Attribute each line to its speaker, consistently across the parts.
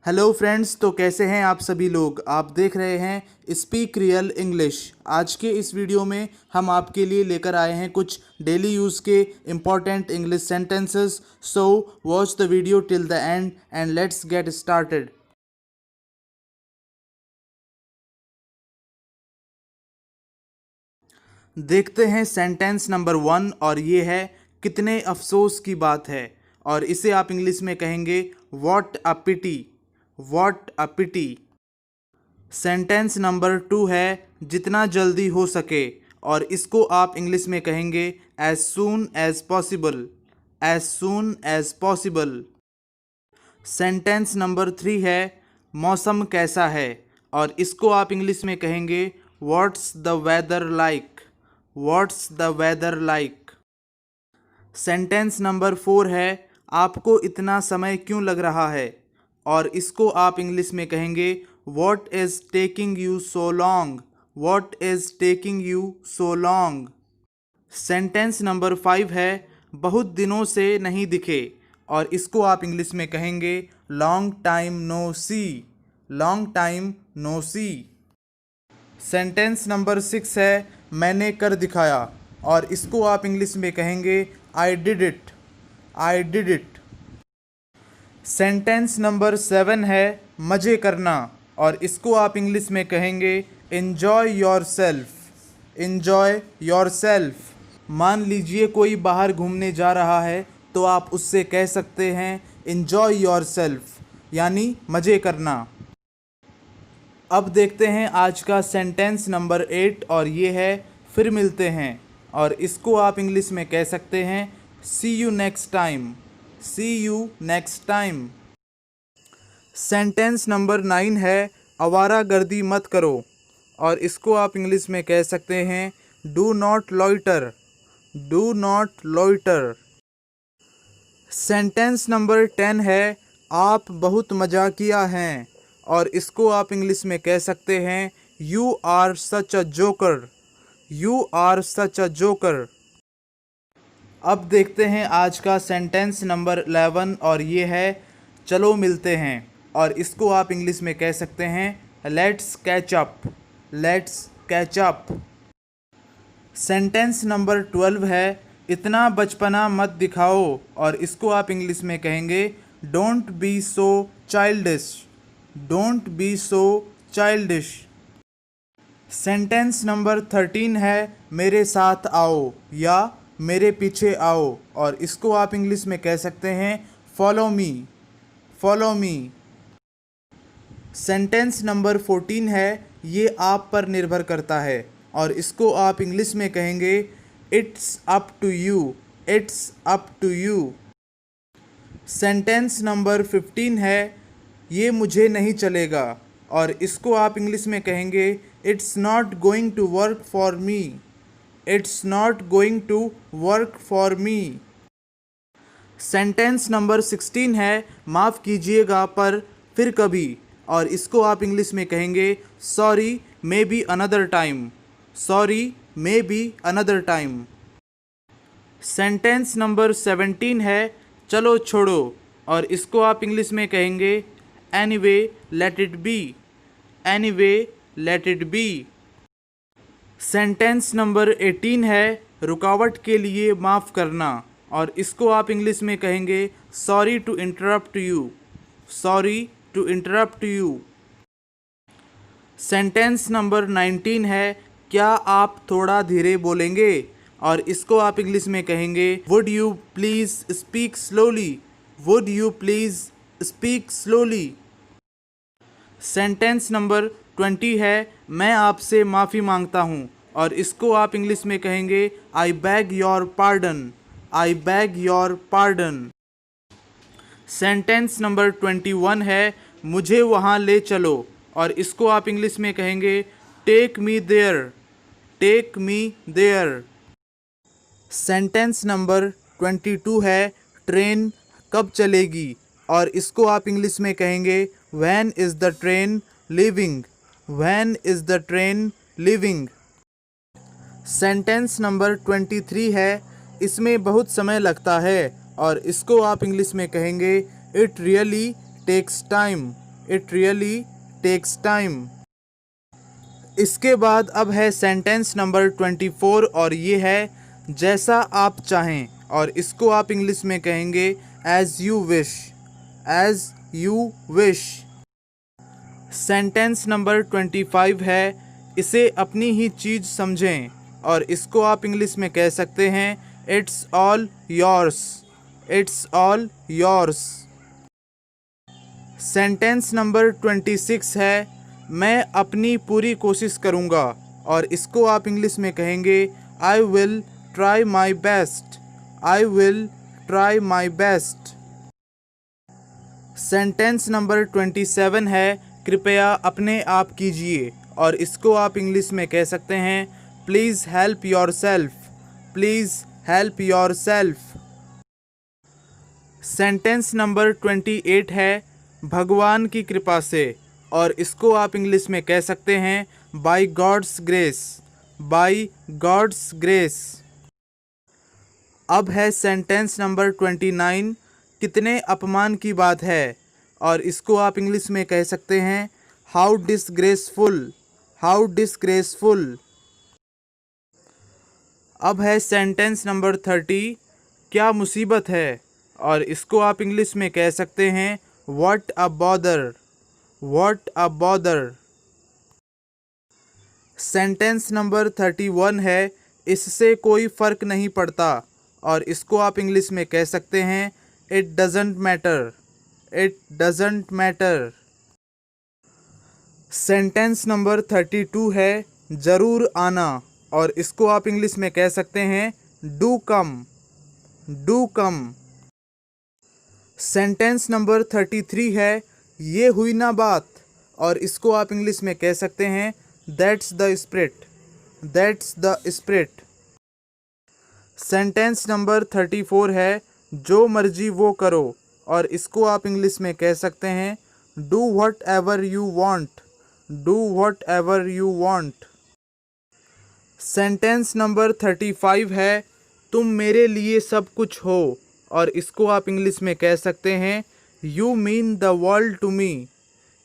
Speaker 1: Hello friends, तो कैसे हैं आप सभी लोग। आप देख रहे हैं स्पीक रियल इंग्लिश। आज के इस वीडियो में हम आपके लिए लेकर आए हैं कुछ डेली यूज़ के important English sentences. So watch the video till the end and let's get started. देखते हैं सेंटेंस नंबर 1 और ये है कितने अफसोस की बात है। और इसे आप इंग्लिश में कहेंगे what a pity, what a pity. Sentence number 2 है जितना जल्दी हो सके और इसको आप इंग्लिश में कहेंगे as soon as possible, as soon as possible. Sentence number 3 है मौसम कैसा है और इसको आप इंग्लिश में कहेंगे what's the weather like, what's the weather like. Sentence number 4 है आपको इतना समय क्यों लग रहा है और इसको आप इंग्लिश में कहेंगे What is taking you so long? What is taking you so long? Sentence number 5 है बहुत दिनों से नहीं दिखे और इसको आप इंग्लिश में कहेंगे लॉन्ग टाइम नो सी, लॉन्ग टाइम नो सी। सेंटेंस नंबर 6 है मैंने कर दिखाया और इसको आप इंग्लिश में कहेंगे I did it, I did it. Sentence number 7 है मज़े करना और इसको आप इंग्लिश में कहेंगे enjoy your self, enjoy your self. मान लीजिए कोई बाहर घूमने जा रहा है तो आप उससे कह सकते हैं इन्जॉय योर सेल्फ, यानी मज़े करना। अब देखते हैं आज का सेंटेंस नंबर 8 और ये है फिर मिलते हैं और इसको आप इंग्लिश में कह सकते हैं see you next time, see you next time. Sentence number 9 है आवारागर्दी मत करो और इसको आप इंग्लिश में कह सकते हैं do not loiter, do not loiter. Sentence number 10 है आप बहुत मजाकिया हैं और इसको आप इंग्लिश में कह सकते हैं you are such a joker, you are such a joker. अब देखते हैं आज का सेंटेंस नंबर 11 और ये है चलो मिलते हैं और इसको आप इंग्लिश में कह सकते हैं let's catch up, let's catch up. Sentence number 12 है इतना बचपना मत दिखाओ और इसको आप इंग्लिश में कहेंगे don't be so childish, don't be so childish. Sentence number 13 है मेरे साथ आओ या मेरे पीछे आओ और इसको आप इंग्लिश में कह सकते हैं follow me, follow me. Sentence number 14 है ये आप पर निर्भर करता है और इसको आप इंग्लिश में कहेंगे it's up to you, it's up to you. Sentence number 15 है ये मुझे नहीं चलेगा और इसको आप इंग्लिश में कहेंगे it's not going to work for me, it's not going to work for me. Sentence number 16 है माफ़ कीजिएगा पर फिर कभी और इसको आप इंग्लिश में कहेंगे sorry may be another time, sorry may be another time. Sentence number 17 है चलो छोड़ो और इसको आप इंग्लिश में कहेंगे anyway let it be, anyway let it be. Sentence number 18 है रुकावट के लिए माफ़ करना और इसको आप इंग्लिश में कहेंगे sorry to interrupt you, sorry to interrupt you. Sentence number 19 है क्या आप थोड़ा धीरे बोलेंगे और इसको आप इंग्लिश में कहेंगे would you please speak slowly, would you please speak slowly. Sentence number 20 है मैं आपसे माफ़ी मांगता हूँ और इसको आप इंग्लिश में कहेंगे आई bag your pardon, I bag your pardon. Sentence number 21 है मुझे वहाँ ले चलो और इसको आप इंग्लिश में कहेंगे take me there, take me there. Sentence number 22 है ट्रेन कब चलेगी और इसको आप इंग्लिश में कहेंगे when is the train leaving, when is the train leaving. Sentence number 23 है इसमें बहुत समय लगता है और इसको आप इंग्लिश में कहेंगे it really takes time, it really takes time. इसके बाद अब है सेंटेंस नंबर 24 और ये है जैसा आप चाहें, और इसको आप इंग्लिश में कहेंगे as you wish, as you wish. Sentence number 25 है इसे अपनी ही चीज़ समझें, और इसको आप इंग्लिश में कह सकते हैं it's all yours, it's all yours. Sentence number 26 है मैं अपनी पूरी कोशिश करूँगा, और इसको आप इंग्लिश में कहेंगे I will try my best, I will try my best. Sentence number 27 है कृपया अपने आप कीजिए, और इसको आप इंग्लिश में कह सकते हैं please help your self, please help your self. Sentence number 28 है भगवान की कृपा से, और इसको आप इंग्लिश में कह सकते हैं by God's grace, by God's grace. अब है सेंटेंस नंबर 29 कितने अपमान की बात है, और इसको आप इंग्लिश में कह सकते हैं हाउ डिसग्रेसफुल, हाउ डिसग्रेसफुल। अब है सेंटेंस नंबर 30 क्या मुसीबत है, और इसको आप इंग्लिश में कह सकते हैं what a bother, what a bother. Sentence number 31 है इससे कोई फ़र्क नहीं पड़ता, और इसको आप इंग्लिश में कह सकते हैं it doesn't matter, it doesn't matter. Sentence number 32 है ज़रूर आना, और इसको आप इंग्लिश में कह सकते हैं do come, do come. Sentence number 33 है ये हुई ना बात, और इसको आप इंग्लिश में कह सकते हैं that's the spirit, that's the spirit. Sentence number 34 है जो मर्जी वो करो, और इसको आप इंग्लिश में कह सकते हैं do what ever you want, do what ever you want. Sentence number 35 है तुम मेरे लिए सब कुछ हो, और इसको आप इंग्लिश में कह सकते हैं you mean the world to me,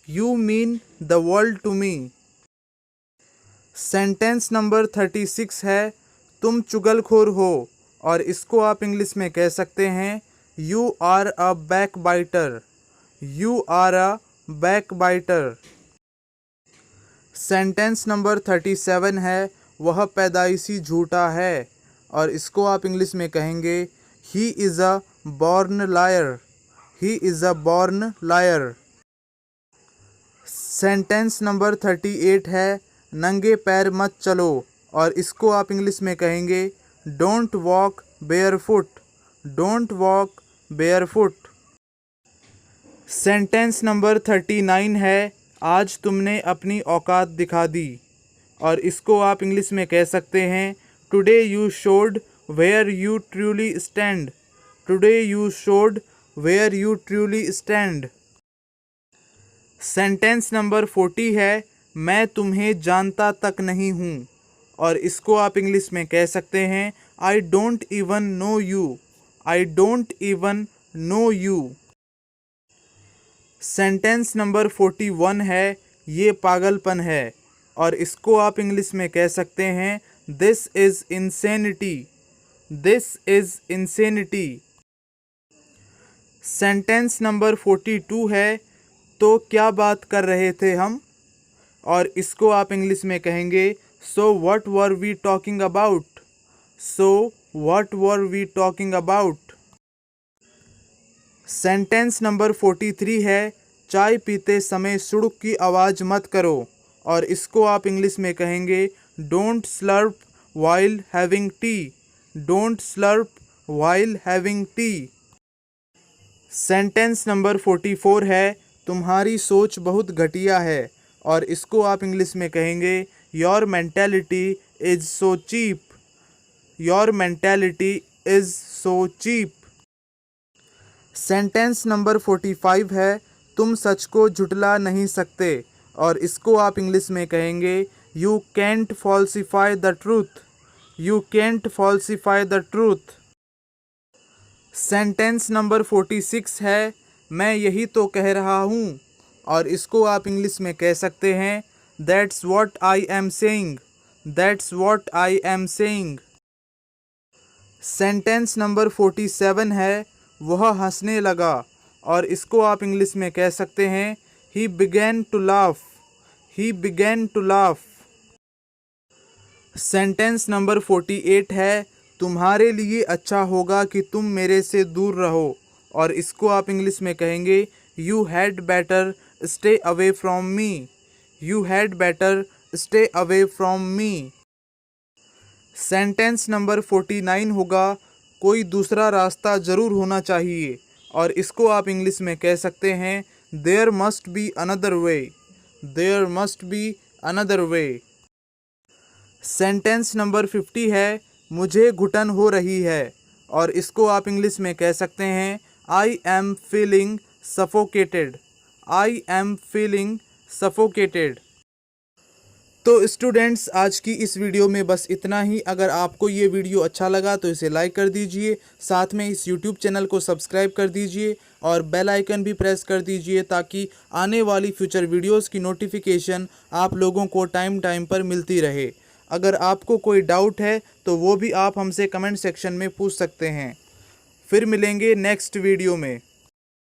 Speaker 1: you mean the world to me. Sentence number 36 है तुम चुगलखोर हो, और इसको आप इंग्लिश में कह सकते हैं you are a backbiter, you are a backbiter. Sentence number 37 है वह पैदाइशी झूठा है, और इसको आप इंग्लिश में कहेंगे he is a born liar, he is a born liar. Sentence number 38 है नंगे पैर मत चलो, और इसको आप इंग्लिश में कहेंगे don't walk barefoot, don't walk barefoot. Sentence number 39 है आज तुमने अपनी औकात दिखा दी, और इसको आप इंग्लिश में कह सकते हैं today you showed where you truly stand, today you showed where you truly stand. Sentence number 40 है मैं तुम्हें जानता तक नहीं हूँ, और इसको आप इंग्लिश में कह सकते हैं I don't even know you, I don't even know you. Sentence number 41 है ये पागलपन है, और इसको आप इंग्लिश में कह सकते हैं this is insanity, this is insanity. Sentence number 42 है तो क्या बात कर रहे थे हम, और इसको आप इंग्लिश में कहेंगे so what were we talking about, so what were we talking about. Sentence number 43 है चाय पीते समय सुड़ुक की आवाज़ मत करो, और इसको आप इंग्लिश में कहेंगे don't slurp while having tea, don't slurp while having tea. Sentence number 44 है तुम्हारी सोच बहुत घटिया है, और इसको आप इंग्लिश में कहेंगे your mentality is so cheap, your mentality is so cheap. Sentence number 45 है तुम सच को झुटला नहीं सकते, और इसको आप इंग्लिश में कहेंगे you can't falsify the truth, you can't falsify the truth. Sentence number 46 है मैं यही तो कह रहा हूँ, और इसको आप इंग्लिश में कह सकते हैं that's what I am saying, that's what I am saying. Sentence number 47 है वह हंसने लगा, और इसको आप इंग्लिश में कह सकते हैं he began to laugh, he began to laugh. Sentence number 48 है तुम्हारे लिए अच्छा होगा कि तुम मेरे से दूर रहो, और इसको आप इंग्लिश में कहेंगे you had better stay away from me, you had better stay away from me. Sentence number 49 होगा कोई दूसरा रास्ता ज़रूर होना चाहिए, और इसको आप इंग्लिश में कह सकते हैं there must be another way, there must be another way. Sentence number 50 है मुझे घुटन हो रही है, और इसको आप इंग्लिश में कह सकते हैं I am feeling suffocated, I am feeling suffocated. तो स्टूडेंट्स आज की इस वीडियो में बस इतना ही। अगर आपको ये वीडियो अच्छा लगा तो इसे लाइक कर दीजिए, साथ में इस यूट्यूब चैनल को सब्सक्राइब कर दीजिए और बेल आइकन भी प्रेस कर दीजिए ताकि आने वाली फ्यूचर वीडियोस की नोटिफिकेशन आप लोगों को टाइम टाइम पर मिलती रहे। अगर आपको कोई डाउट है तो वो भी आप हमसे कमेंट सेक्शन में पूछ सकते हैं। फिर मिलेंगे नेक्स्ट वीडियो में।